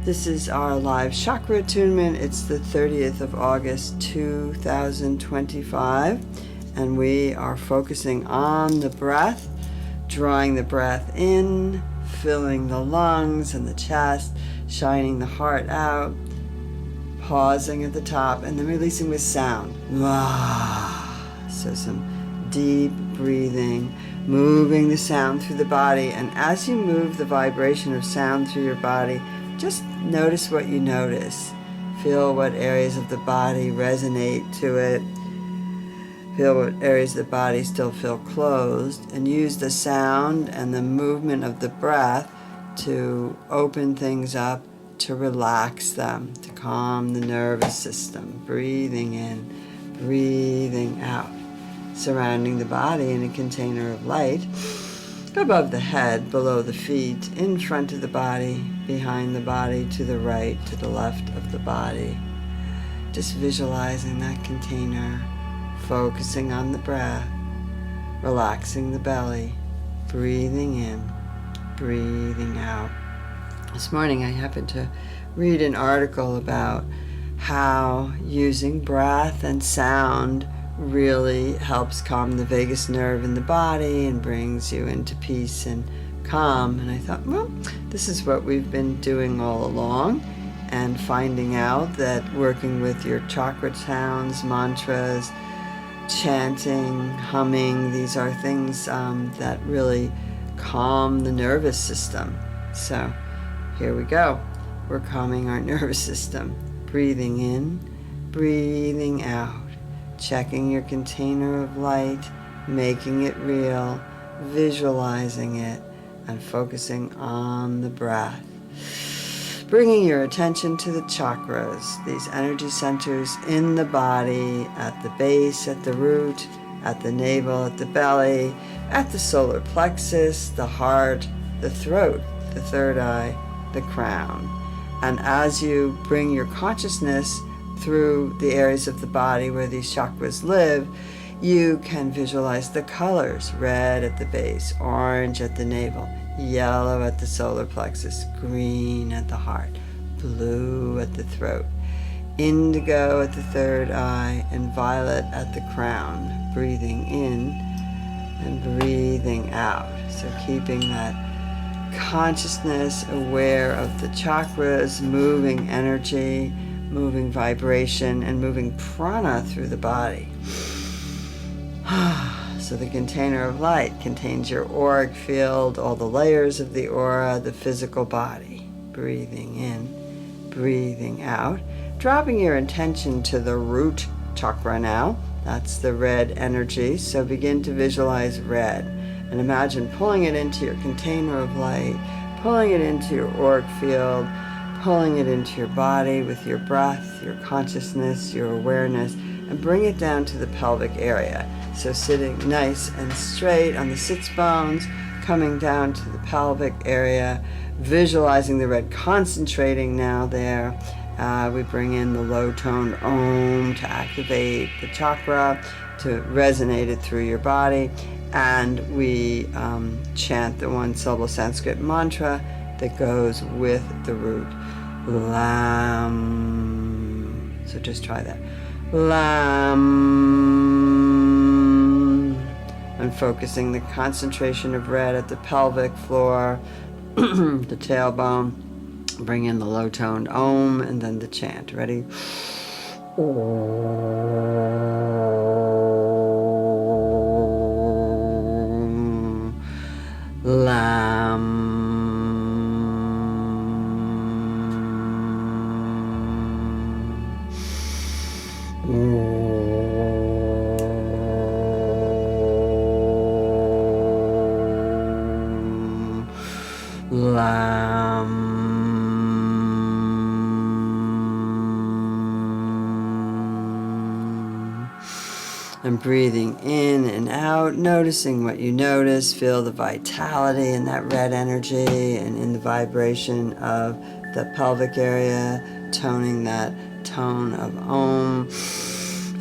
This is our live Chakra Attunement. It's the 30th of August, 2025, and we are focusing on the breath, drawing the breath in, filling the lungs and the chest, shining the heart out, pausing at the top, and then releasing with sound. So some deep breathing, moving the sound through the body, and as you move the vibration of sound through your body, just notice what you notice. Feel what areas of the body resonate to it. Feel what areas of the body still feel closed, and use the sound and the movement of the breath to open things up, to relax them, to calm the nervous system. Breathing in, breathing out. Surrounding the body in a container of light, above the head, below the feet, in front of the body, behind the body, to the right, to the left of the body. Just visualizing that container, focusing on the breath, relaxing the belly, breathing in, breathing out. This morning I happened to read an article about how using breath and sound really helps calm the vagus nerve in the body and brings you into peace and calm. And I thought, well, this is what we've been doing all along, and finding out that working with your chakra sounds, mantras, chanting, humming, these are things that really calm the nervous system. So here we go. We're calming our nervous system. Breathing in, breathing out. Checking your container of light, making it real, visualizing it, and focusing on the breath. Bringing your attention to the chakras, these energy centers in the body, at the base, at the root, at the navel, at the belly, at the solar plexus, the heart, the throat, the third eye, the crown. And as you bring your consciousness through the areas of the body where these chakras live, you can visualize the colors: red at the base, orange at the navel, yellow at the solar plexus, green at the heart, blue at the throat, indigo at the third eye, and violet at the crown. Breathing in and breathing out. So keeping that consciousness aware of the chakras, moving energy, moving vibration, and moving prana through the body. So the container of light contains your auric field, all the layers of the aura, the physical body. Breathing in, breathing out. Dropping your attention to the root chakra now. That's the red energy. So begin to visualize red. And imagine pulling it into your container of light, pulling it into your auric field, pulling it into your body with your breath, your consciousness, your awareness, and bring it down to the pelvic area. So sitting nice and straight on the sits bones, coming down to the pelvic area, visualizing the red, concentrating now there. We bring in the low-toned Om to activate the chakra, to resonate it through your body, and we chant the one-syllable Sanskrit mantra that goes with the root. Lam. So just try that. Lam. And focusing the concentration of red at the pelvic floor, the tailbone. Bring in the low-toned Om, and then the chant. Ready? Lam. Lam. And breathing in and out, noticing what you notice. Feel the vitality in that red energy and in the vibration of the pelvic area, toning that tone of Om.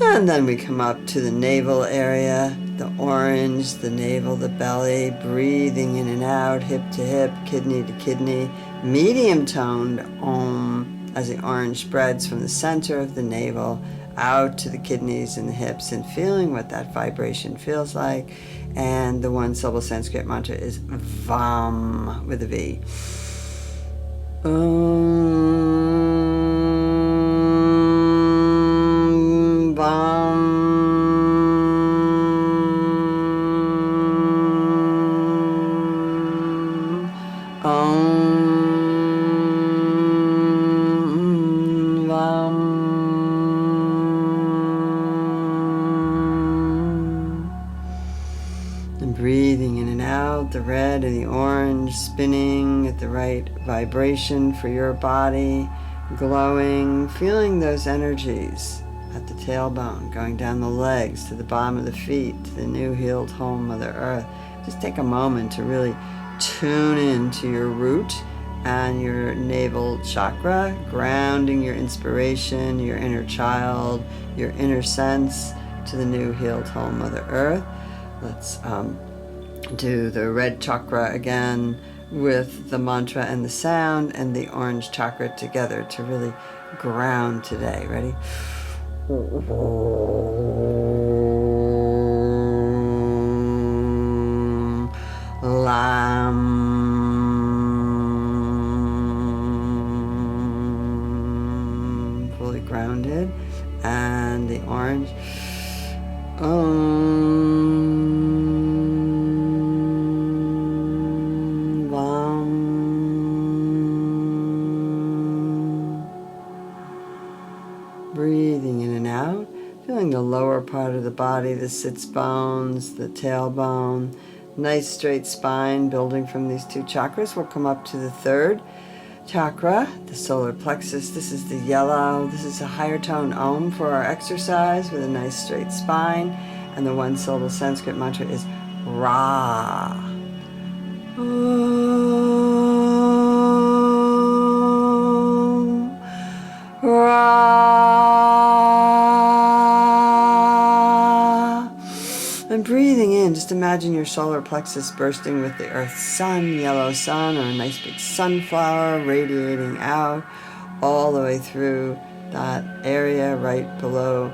And then we come up to the navel area, the orange, the navel, the belly, breathing in and out, hip to hip, kidney to kidney, medium toned Om as the orange spreads from the center of the navel out to the kidneys and the hips, and feeling what that vibration feels like. And the one syllable Sanskrit mantra is Vam with a V. And breathing in and out, the red and the orange spinning at the right vibration for your body, glowing, feeling those energies at the tailbone, going down the legs to the bottom of the feet, to the new healed home, Mother Earth. Just take a moment to really tune in to your root and your navel chakra, grounding your inspiration, your inner child, your inner sense to the new healed home, Mother Earth. Let's do the red chakra again with the mantra and the sound, and the orange chakra together to really ground today. Ready? Lam. Fully grounded. And the orange. Breathing in and out, feeling the lower part of the body, the sits bones, the tailbone, nice straight spine building from these two chakras. We'll come up to the third chakra, the solar plexus. This is the yellow. This is a higher tone Om for our exercise with a nice straight spine. And the one syllable Sanskrit mantra is Ra. And breathing in, just imagine your solar plexus bursting with the earth's sun, yellow sun, or a nice big sunflower radiating out all the way through that area right below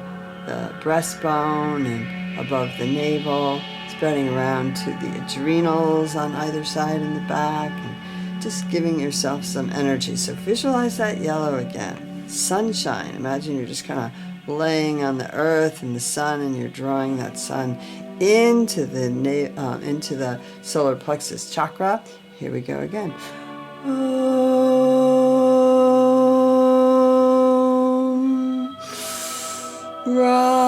the breastbone and above the navel, spreading around to the adrenals on either side in the back, and just giving yourself some energy. So visualize that yellow again. Sunshine. Imagine you're just kind of laying on the earth and the sun, and you're drawing that sun into the solar plexus chakra. Here we go again. Om Ra.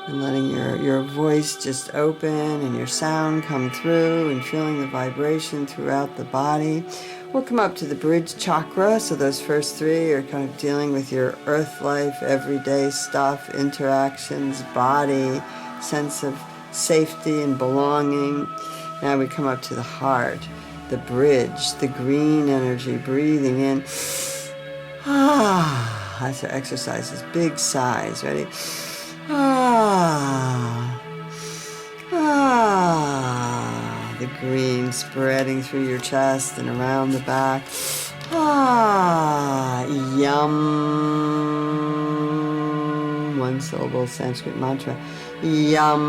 And letting your voice just open and your sound come through, and feeling the vibration throughout the body. We'll come up to the bridge chakra. So those first three are kind of dealing with your earth life, everyday stuff, interactions, body, sense of safety and belonging. Now we come up to the heart, the bridge, the green energy, breathing in. That's our exercises. Big sighs. Ready? The green spreading through your chest and around the back. Yum. One syllable Sanskrit mantra. Yum.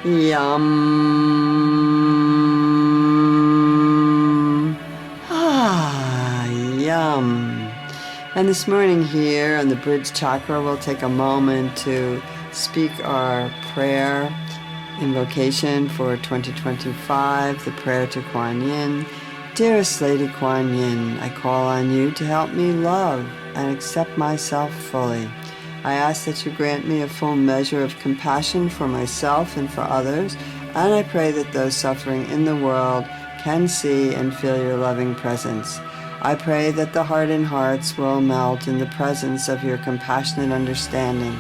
Yum. Yum. And this morning here on the bridge chakra, we'll take a moment to speak our prayer invocation for 2025, the prayer to Kuan Yin. Dearest Lady Kuan Yin, I call on you to help me love and accept myself fully. I ask that you grant me a full measure of compassion for myself and for others, and I pray that those suffering in the world can see and feel your loving presence. I pray that the hardened hearts will melt in the presence of your compassionate understanding.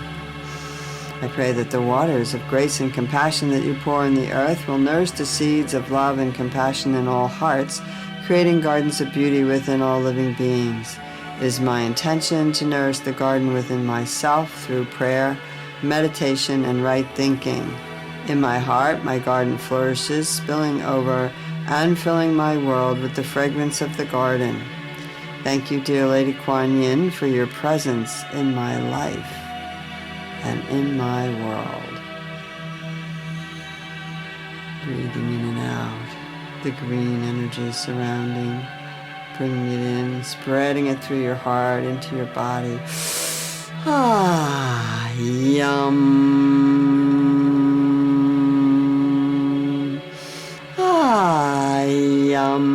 I pray that the waters of grace and compassion that you pour in the earth will nourish the seeds of love and compassion in all hearts, creating gardens of beauty within all living beings. It is my intention to nourish the garden within myself through prayer, meditation, and right thinking. In my heart, my garden flourishes, spilling over and filling my world with the fragrance of the garden. Thank you, dear Lady Kuan Yin, for your presence in my life and in my world. Breathing in and out, the green energy surrounding, bringing it in, spreading it through your heart, into your body. Ah, yum. Ah, yum.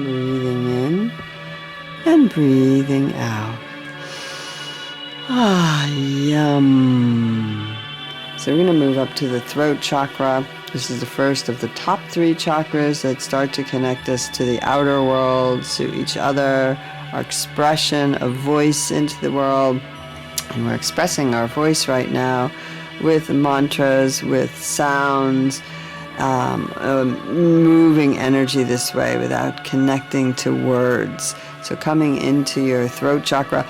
Breathing in and breathing out. Ah, yum. So we're going to move up to the throat chakra. This is the first of the top 3 chakras that start to connect us to the outer world, to each other, our expression of voice into the world. And we're expressing our voice right now with mantras, with sounds, moving energy this way without connecting to words. So coming into your throat chakra,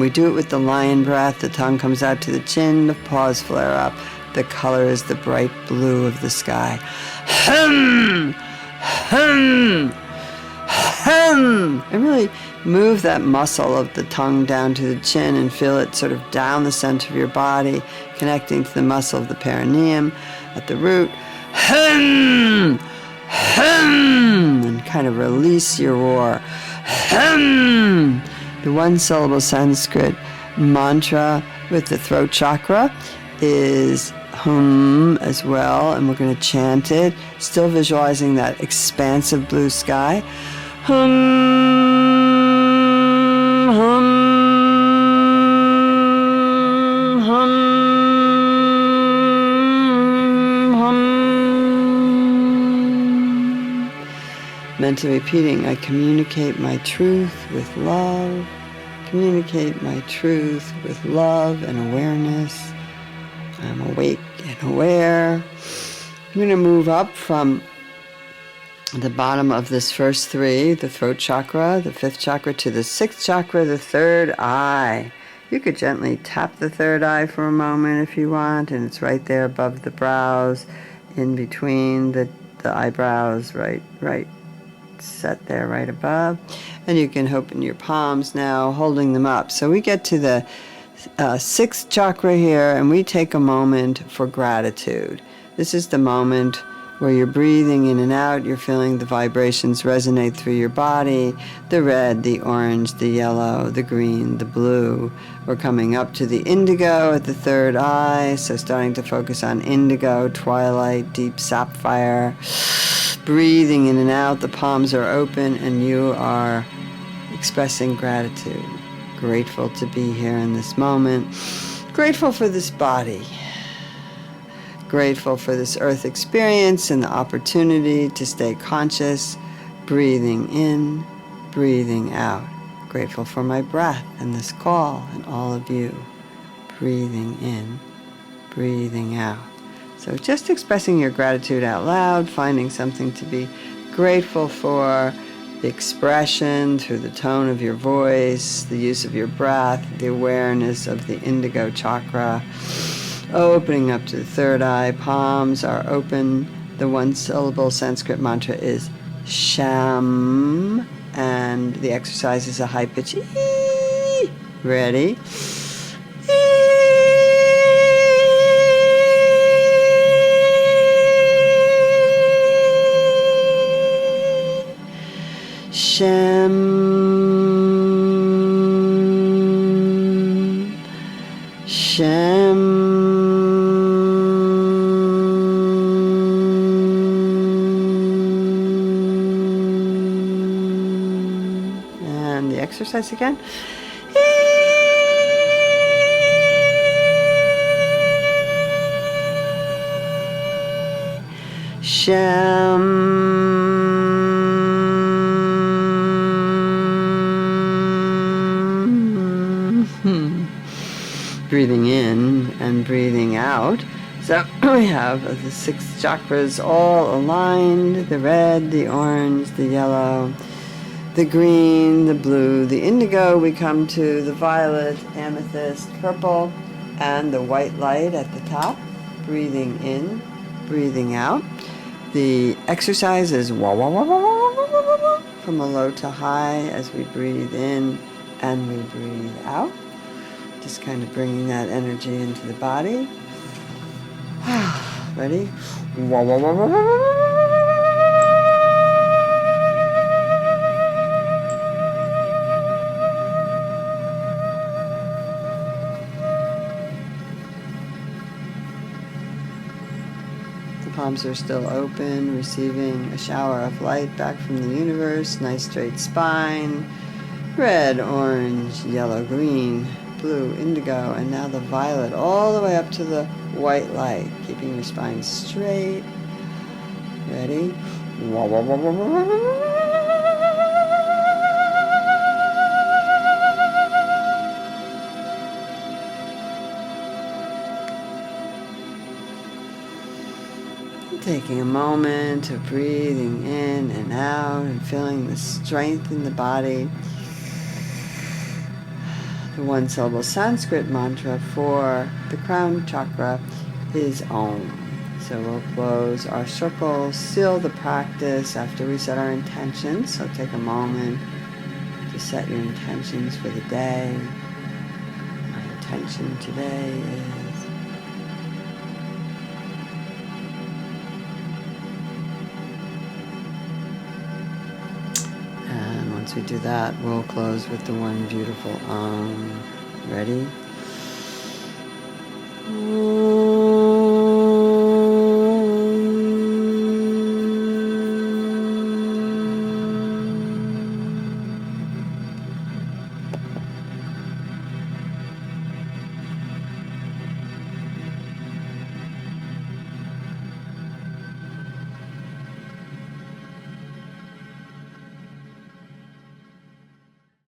we do it with the lion breath. The tongue comes out to the chin, the paws flare up. The color is the bright blue of the sky. And really move that muscle of the tongue down to the chin and feel it sort of down the center of your body, connecting to the muscle of the perineum at the root. And kind of release your roar. The one-syllable Sanskrit mantra with the throat chakra is hum as well, and we're going to chant it, still visualizing that expansive blue sky. Hum, hum, hum, hum. Mentally repeating, I communicate my truth with love. Communicate my truth with love and awareness. I'm awake and aware. I'm going to move up from the bottom of this first 3, the throat chakra, the 5th chakra, to the 6th chakra, the 3rd eye. You could gently tap the 3rd eye for a moment if you want, and it's right there above the brows, in between the eyebrows, right set there right above. And you can open your palms now, holding them up. So we get to the 6th chakra here, and we take a moment for gratitude. This is the moment where you're breathing in and out, you're feeling the vibrations resonate through your body, the red, the orange, the yellow, the green, the blue. We're coming up to the indigo at the 3rd eye, so starting to focus on indigo, twilight, deep sapphire. Breathing in and out, the palms are open, and you are expressing gratitude. Grateful to be here in this moment. Grateful for this body. Grateful for this earth experience and the opportunity to stay conscious, breathing in, breathing out. Grateful for my breath and this call and all of you. Breathing in, breathing out. So just expressing your gratitude out loud, finding something to be grateful for, the expression through the tone of your voice, the use of your breath, the awareness of the indigo chakra, opening up to the 3rd eye, palms are open. The one-syllable Sanskrit mantra is Sham, and the exercise is a high pitch. Ready? Shem, Shem, and the exercise again. Shem. Breathing in and breathing out. So we have the 6 chakras all aligned, the red, the orange, the yellow, the green, the blue, the indigo. We come to the violet, amethyst, purple, and the white light at the top. Breathing in, breathing out. The exercise is wah, wah, wah, wah, wah, wah, wah, wah, from a low to high as we breathe in and we breathe out. Just kind of bringing that energy into the body. Ready? Wah, wah, wah, wah, wah, wah, wah. The palms are still open, receiving a shower of light back from the universe. Nice straight spine. Red, orange, yellow, green, blue, indigo, and now the violet all the way up to the white light, keeping your spine straight. Ready? Wah, wah, wah, wah, wah, wah, wah. Taking a moment of breathing in and out and feeling the strength in the body. The 1-syllable Sanskrit mantra for the crown chakra is Om. So we'll close our circle, seal the practice after we set our intentions. So take a moment to set your intentions for the day. My intention today is once we do that, we'll close with the one beautiful Om. Ready?